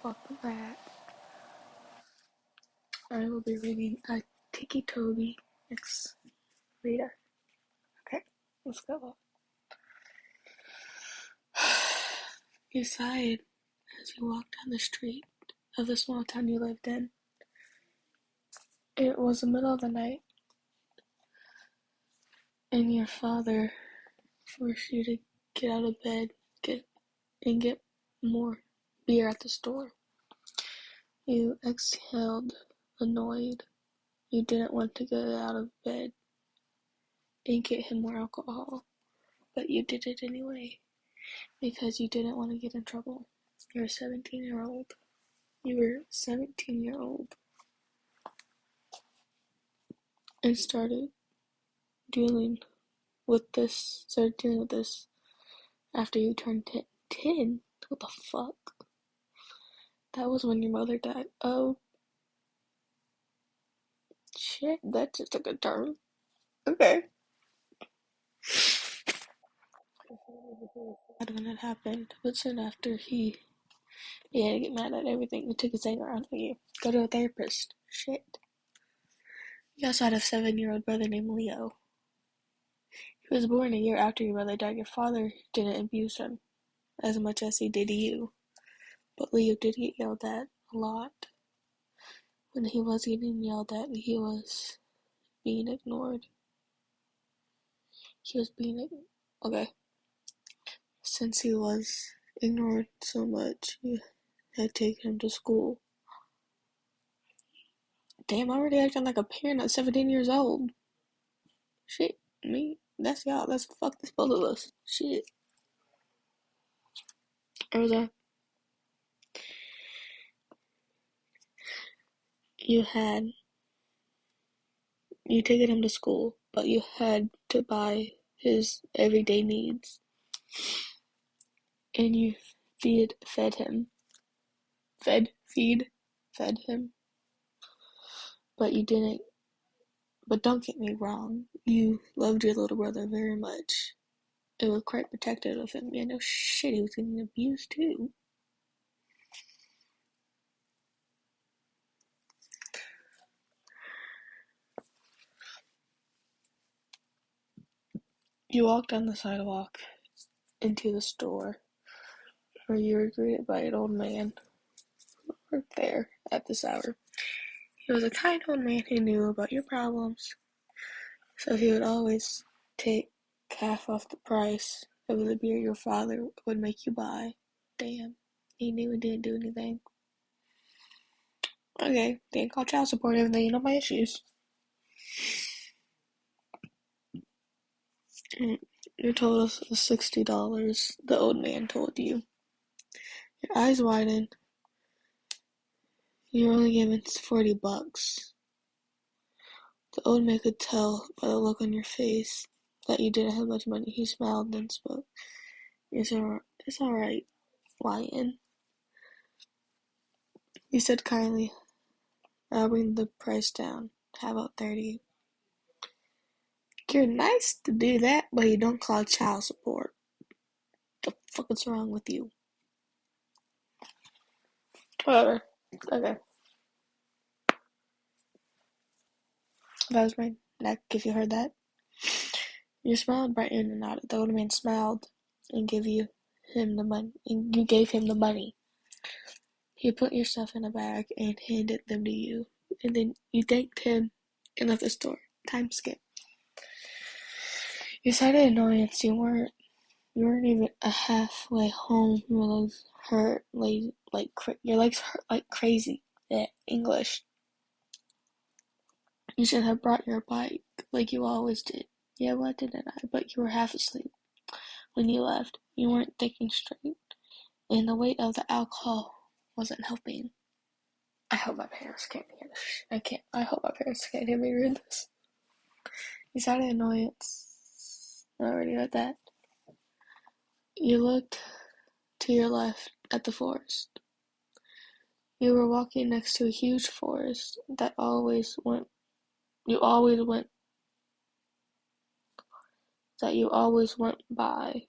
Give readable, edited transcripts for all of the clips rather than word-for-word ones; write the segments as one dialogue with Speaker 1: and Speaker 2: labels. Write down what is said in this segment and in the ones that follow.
Speaker 1: welcome back. I will be reading a Ticci Toby next reader. Okay, let's go. You sighed as you walked down the street of the small town you lived in. It was the middle of the night, and your father forced you to get out of bed and get more beer at the store. You exhaled, annoyed. You didn't want to get out of bed and get him more alcohol, but you did it anyway, because you didn't want to get in trouble. You're a 17-year-old. You were 17-year-old and started dealing with this after you turned 10. 10? What the fuck? That was when your mother died. Oh, shit, that just took a turn. Okay. When it happened, but soon after he had to get mad at everything and took his anger out on you. Go to a therapist. Shit. You also had a 7-year-old brother named Leo. He was born a year after your mother died. Your father didn't abuse him as much as he did you, but Leo did get yelled at a lot. When he was getting yelled at, he was being ignored. Okay. Since he was ignored so much, you had taken him to school. Damn, I'm already acting like a parent at 17 years old. Shit, me, that's y'all. That's fuck this both of us. Shit. Rosa, you taken him to school, but you had to buy his everyday needs. And you fed him. Fed him. But you didn't, but don't get me wrong, you loved your little brother very much. It was quite protective of him. Yeah, no shit, he was getting abused too. You walked down the sidewalk into the store, where you were greeted by an old man who worked there at this hour. He was a kind old man who knew about your problems, so he would always take half off the price of the beer your father would make you buy. Damn, he knew and didn't do anything. Okay, didn't call child support, everything, you know my issues. Your total is $60, the old man told you. Your eyes widened. You were only given $40. The old man could tell by the look on your face that you didn't have much money. He smiled and spoke. It's alright, lion. He said kindly, I'll bring the price down. How about 30? You're nice to do that, but you don't call child support. The fuck is wrong with you? Whatever. Okay. That was my neck, if you heard that. Your smile brightened and nodded. The old man smiled and gave him the money. And you gave him the money. He put your stuff in a bag and handed them to you. And then you thanked him and left the store. Time skip. You sighed in annoyance. You weren't even halfway home. Your legs hurt your legs hurt like crazy. English. You should have brought your bike like you always did. Yeah, why didn't I? But you were half asleep when you left. You weren't thinking straight, and the weight of the alcohol wasn't helping. I hope my parents can't hear this. I hope my parents can't hear me read this. You sounded annoyance. I already read that. You looked to your left at the forest. You were walking next to a huge forest that you always went by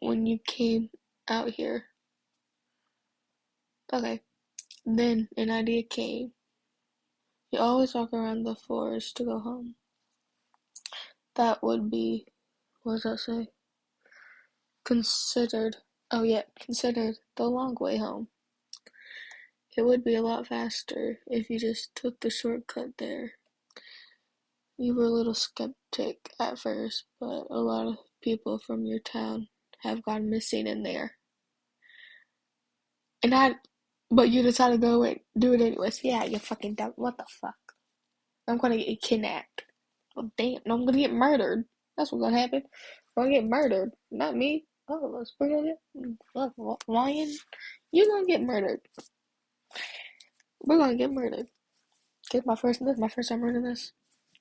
Speaker 1: when you came out here. Okay. Then an idea came. You always walk around the forest to go home. That would be, what does that say? Considered, oh yeah, considered the long way home. It would be a lot faster if you just took the shortcut there. You were a little skeptic at first, but a lot of people from your town have gone missing in there. And but you decided to go and do it anyways. Yeah, you fucking dumb. What the fuck? I'm gonna get kidnapped. Oh, damn. No, I'm gonna get murdered. That's what's gonna happen. I'm gonna get murdered. Not me. All of us. We're gonna get, lion. You're gonna get murdered. We're gonna get murdered. This is my first time reading this.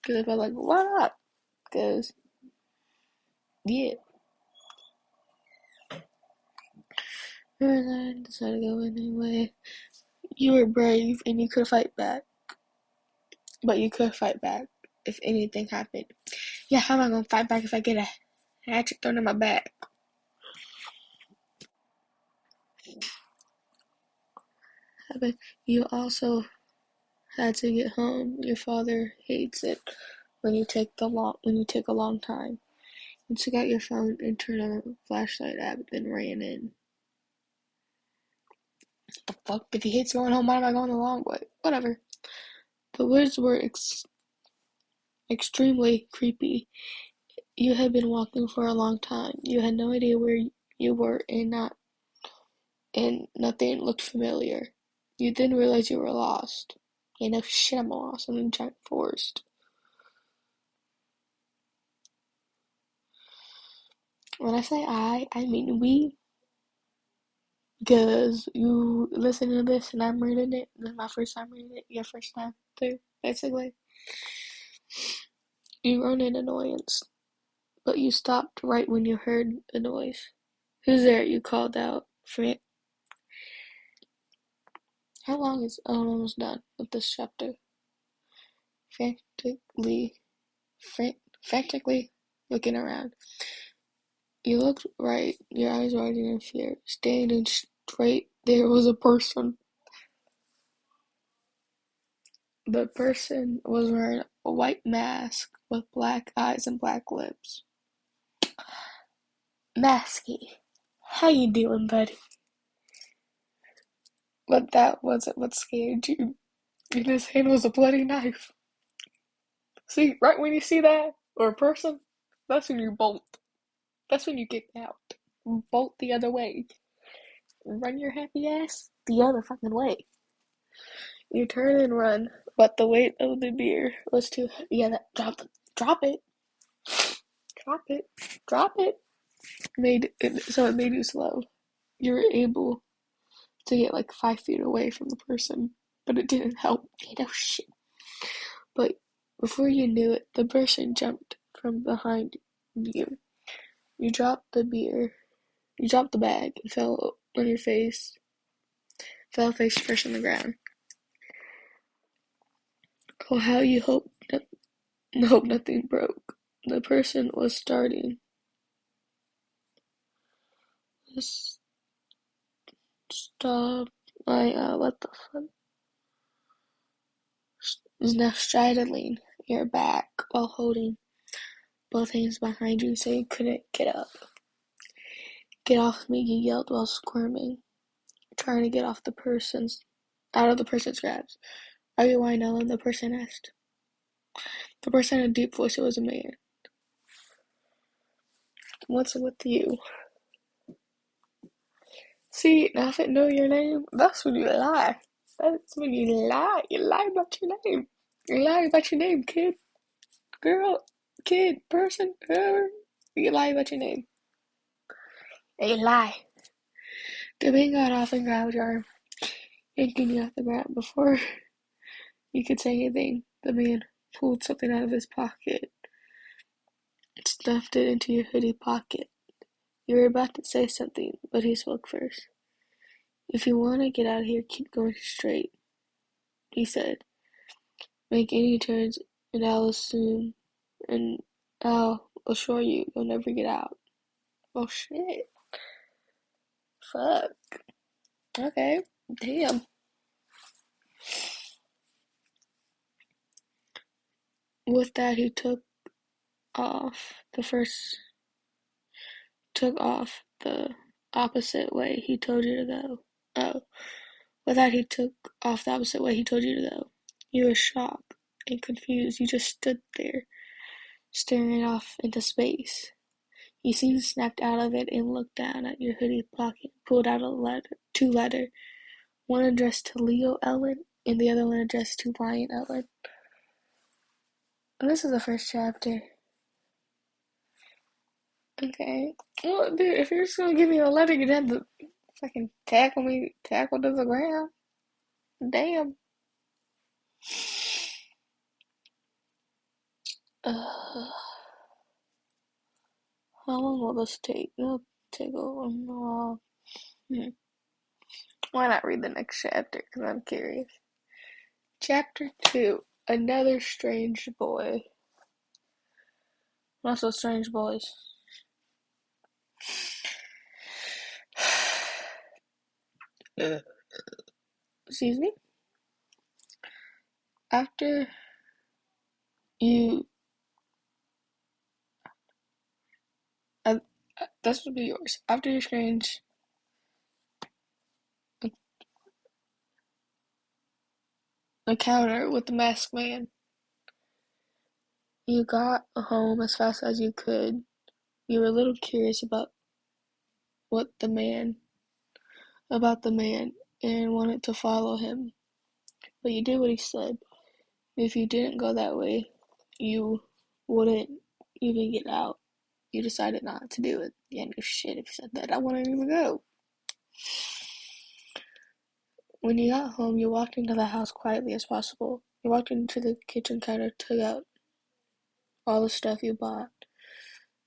Speaker 1: Because I felt like, what up? Because, yeah. And I decided to go in anyway. You were brave and you could fight back. But you could fight back if anything happened. Yeah, how am I gonna fight back if I get a hatchet thrown in my back? But you also had to get home. Your father hates it when you take a long time. You took out your phone and turned on the flashlight app, then ran in. What the fuck? If he hates going home, why am I going the long way? Whatever. The woods were extremely creepy. You had been walking for a long time. You had no idea where you were, and nothing looked familiar. You then realized you were lost. Yeah, no shit, I'm lost. I'm in a giant forest. When I say I mean we. Because you listen to this and I'm reading it. This is my first time reading it. Your first time too, basically. You run in annoyance, but you stopped right when you heard a noise. Who's there? You called out. How long is... Oh, I'm almost done with this chapter. Frantically, frantically looking around. You looked right, your eyes widened in fear. Standing straight there was a person. The person was wearing a white mask with black eyes and black lips. Masky, how you doing, buddy? But that wasn't what scared you. In his hand was a bloody knife. See, right when you see that, or a person, that's when you bolt. That's when you get out. Bolt the other way. Run your happy ass the other fucking way. You turn and run, but the weight of the beer was too heavy. Yeah, drop it, drop it, drop it, drop it. So it made you slow. You were able to get like 5 feet away from the person, but it didn't help. Shit. But before you knew it, the person jumped from behind you. You dropped the beer. You dropped the bag and fell on your face. Fell face first on the ground. Oh, how you hope nothing broke. The person was starting. Stop. What the fuck? Was now straddling your back while holding both hands behind you so you couldn't get up. Get off me, you yelled while squirming, trying to get out of the person's grasp. Are you Ellen? The person asked. The person had a deep voice. It was a man. What's with you? See, now if I know your name, that's when you lie. That's when you lie. You lie about your name. You lie about your name, kid. Girl, kid, person, whoever. You lie about your name. And you lie. The man got off and grabbed your arm, yanking you off the ground. Before you could say anything, the man pulled something out of his pocket and stuffed it into your hoodie pocket. You were about to say something, but he spoke first. If you want to get out of here, keep going straight, he said. Make any turns, and I'll assure you, you'll never get out. Oh shit. Fuck. Okay. Damn. With that, he off the first took off the opposite way he told you to go. Oh, with that, he took off the opposite way he told you to go. You were shocked and confused. You just stood there, staring off into space. He soon snapped out of it and looked down at your hoodie pocket, pulled out two letters, one addressed to Leo Ellen and the other one addressed to Ryan Ellen. And this is the first chapter. Okay. Well, dude, if you're just gonna give me a letter, you'd have to fucking tackle to the ground. Damn. How long will this take? It'll take a while. Why not read the next chapter? Because I'm curious. Chapter 2. Another Strange Boy. Also strange boys. Excuse me? After you... this would be yours. After your strange encounter with the masked man, you got home as fast as you could. You were a little curious about the man, and wanted to follow him. But you did what he said. If you didn't go that way, you wouldn't even get out. You decided not to do it. Yeah, no shit, if you said that, I wouldn't even go. When you got home, you walked into the house quietly as possible. You walked into the kitchen counter, took out all the stuff you bought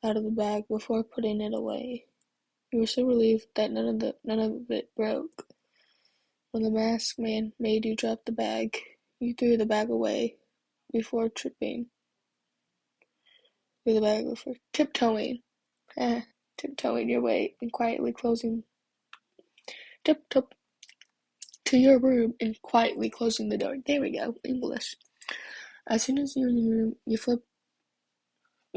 Speaker 1: out of the bag before putting it away. You were so relieved that none of it broke. When the masked man made you drop the bag, you threw the bag away before tripping. Tiptoeing your way and quietly closing. Tiptoe to your room and quietly closing the door. There we go, English. As soon as you're in your room, you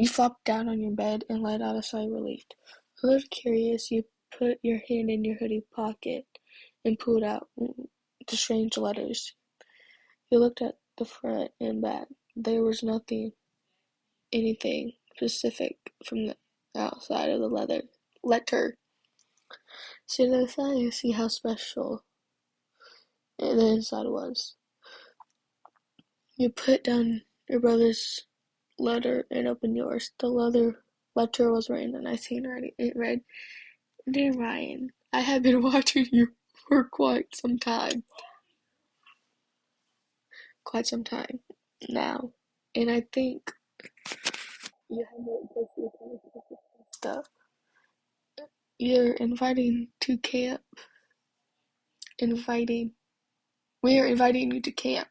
Speaker 1: flopped down on your bed and let out a sigh of relief. A little curious, you put your hand in your hoodie pocket and pulled out the strange letters. You looked at the front and back. There was anything specific from the outside of the letter. So to the side, you see how special the inside was. You put down your brother's letter and opened yours. The letter was written in nice handwriting. It read, "Dear Ryan, I have been watching you for quite some time now, and I think you have it because you kind of stuff. You're we are inviting you to camp.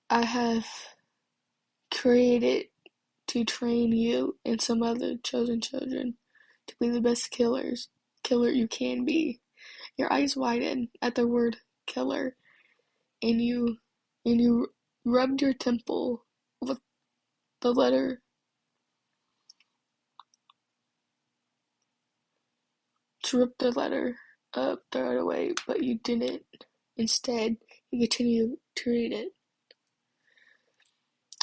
Speaker 1: I have created to train you and some other chosen children to be the best killer you can be." Your eyes widen at the word killer, and you rubbed your temple with the letter to rip the letter up, throw it away, but you didn't. Instead, you continue to read it.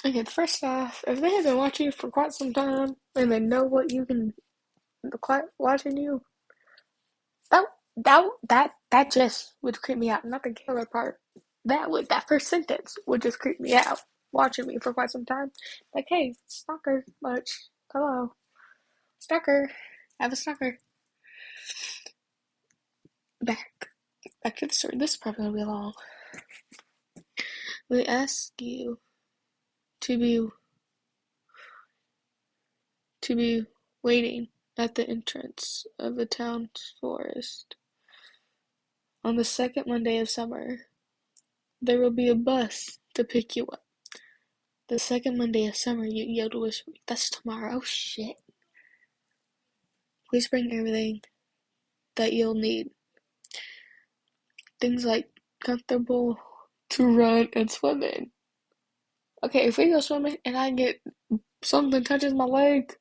Speaker 1: Okay, first off, if they have been watching you for quite some time and they know what you can watching you, that just would creep me out. Not the killer part. That first sentence would just creep me out. Watching me for quite some time, like, hey, stalker, much, hello, stalker, I have a stalker. Back to the story. This is probably gonna be long. We ask you to be waiting at the entrance of the town's forest on the second Monday of summer. There will be a bus to pick you up. The second Monday of summer, you yelled to whisper. That's tomorrow. Oh shit. Please bring everything that you'll need. Things like comfortable to run and swim in. Okay, if we go swimming and I get something touches my leg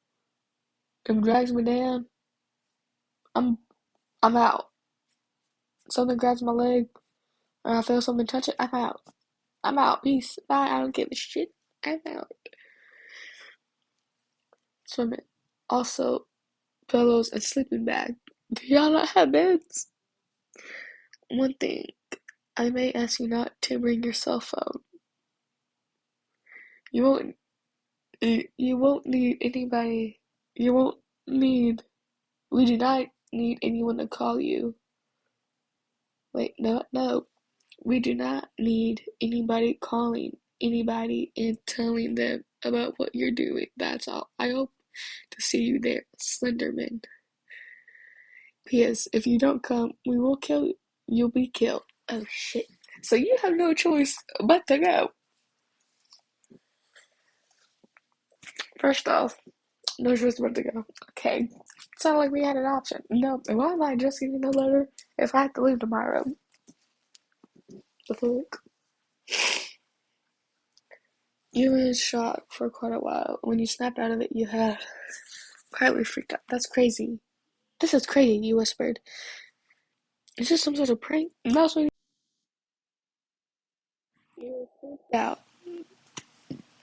Speaker 1: and drags me down, I'm I'm out. Something grabs my leg or I feel something touch it, I'm out. I'm out. Peace. Bye. I don't give a shit. I'm out. Swimming. Also, pillows and sleeping bag. Do y'all not have beds? One thing, I may ask you not to bring your cell phone. You won't. You won't need anybody. You won't need. We do not need anyone to call you. Wait, no, no. We do not need anybody calling anybody and telling them about what you're doing. That's all. I hope to see you there, Slenderman. P.S. If you don't come, we will kill you. You'll be killed. Oh shit. So you have no choice but to go. First off, no choice but to go. Okay. It's not like we had an option. No, and why am I just getting a letter if I have to leave tomorrow? The fuck? You were in shock for quite a while. When you snapped out of it, you had quietly freaked out. That's crazy. This is crazy, you whispered. Is this some sort of prank? No, sweetie. You were freaked out.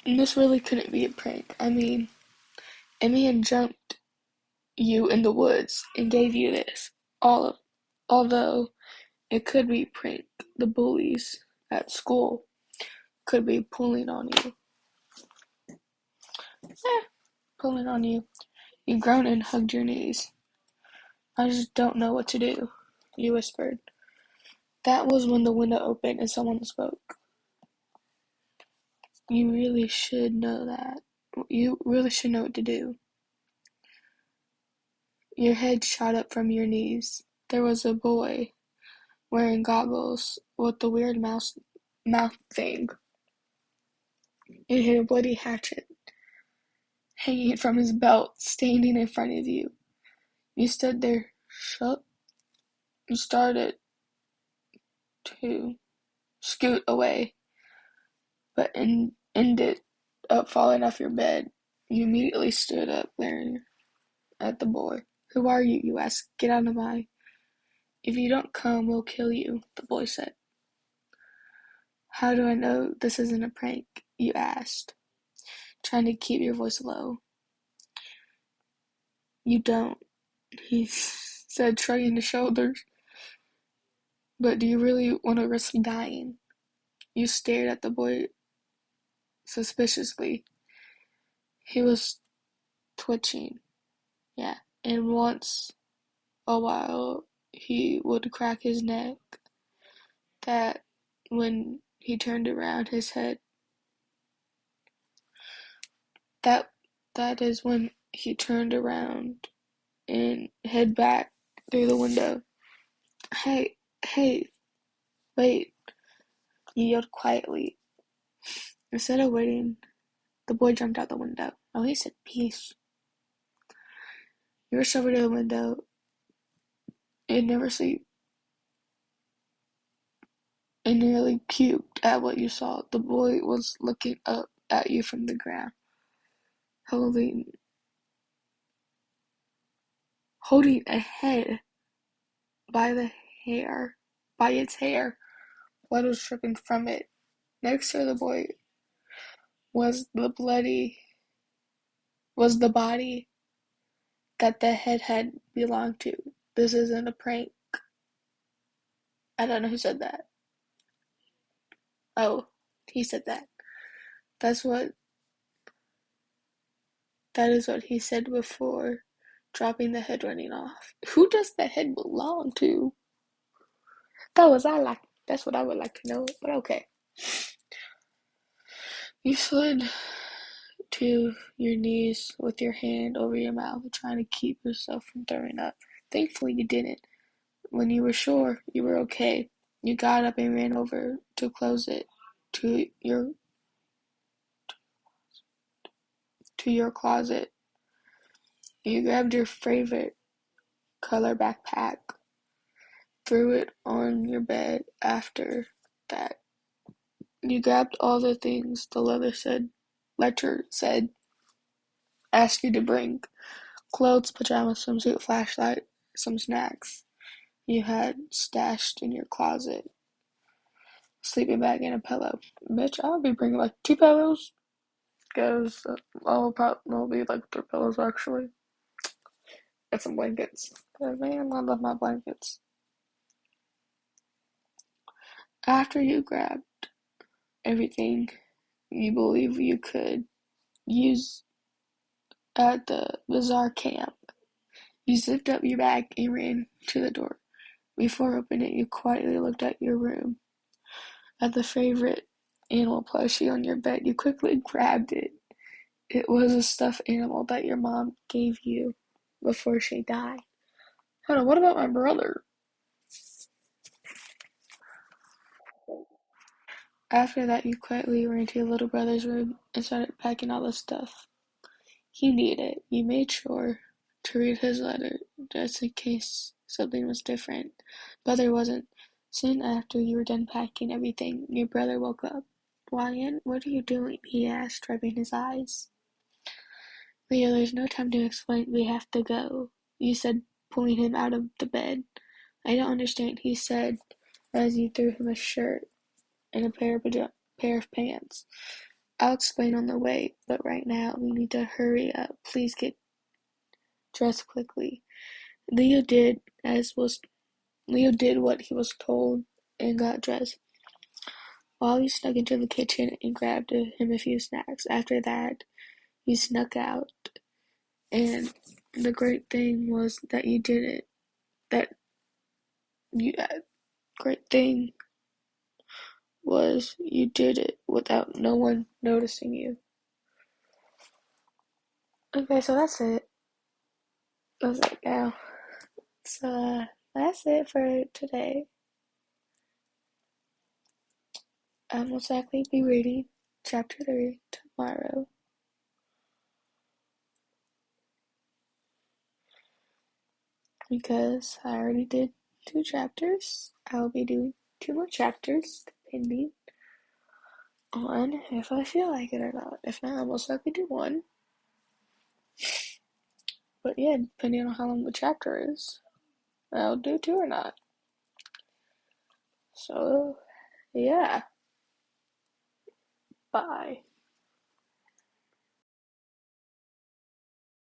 Speaker 1: And this really couldn't be a prank. I mean, a man jumped you in the woods and gave you this. Although it could be prank. The bullies at school could be pulling on you. Pulling on you. You groaned and hugged your knees. I just don't know what to do, you whispered. That was when the window opened and someone spoke. You really should know that. You really should know what to do. Your head shot up from your knees. There was a boy wearing goggles with the weird mouth thing. It had a bloody hatchet hanging from his belt, standing in front of you. You stood there, shook, and started to scoot away, but ended up falling off your bed. You immediately stood up, glaring at the boy. Who are you? You asked. Get out of my. If you don't come, we'll kill you, the boy said. How do I know this isn't a prank? You asked, trying to keep your voice low. You don't, he said, shrugging his shoulders. But do you really want to risk dying? You stared at the boy suspiciously. He was twitching, yeah, and once a while he would crack his neck. That when he turned around his head, that that is when he turned around and head back through the window. Hey, hey, wait, you yelled quietly. Instead of waiting, the boy jumped out the window. Oh, he said peace. You rushed over to the window and never sleep and nearly puked at what you saw. The boy was looking up at you from the ground, holding a head by the hair, by its hair. Blood was dripping from it. Next to the boy was the body that the head had belonged to. This isn't a prank. I don't know who said that. Oh, he said that. That's what that is what he said before dropping the head running off. Who does the head belong to? That's what I would like to know, but okay. You slid to your knees with your hand over your mouth, trying to keep yourself from throwing up. Thankfully you didn't. When you were sure you were okay, you got up and ran over to close it to your closet. You grabbed your favorite color backpack, threw it on your bed after that. You grabbed all the things the letter said, asked you to bring. Clothes, pajamas, swimsuit, flashlight, some snacks you had stashed in your closet. Sleeping bag and a pillow. Bitch, I'll be bringing like 2 pillows. Because I'll probably be like 3 pillows actually. And some blankets. Cause man, I love my blankets. After you grabbed everything you believe you could use at the bazaar camp, you zipped up your bag and ran to the door. Before opening it, you quietly looked at your room. At the favorite animal plushie on your bed, you quickly grabbed it. It was a stuffed animal that your mom gave you before she died. Hold on, what about my brother? After that, you quietly ran to your little brother's room and started packing all the stuff he needed. You made sure to read his letter just in case something was different, but there wasn't. Soon after you were done packing everything, your brother woke up. Ryan, what are you doing? He asked, rubbing his eyes. Leo, there's no time to explain. We have to go, you said, pulling him out of the bed. I don't understand, he said, as you threw him a shirt and a pair of pants. I'll explain on the way, but right now we need to hurry up. Please get dressed quickly. Leo did what he was told and got dressed. Wally snuck into the kitchen and grabbed him a few snacks. After that, he snuck out. And the great thing was that you did it. That you great thing was you did it without no one noticing you. Okay, so that's it. That's it now. So that's it for today. I will most likely be reading chapter 3 tomorrow. Because I already did 2 chapters. I'll be doing 2 more chapters, depending on if I feel like it or not. If not, I'll most likely do 1. But yeah, depending on how long the chapter is, I'll do 2 or not. So, yeah. Bye.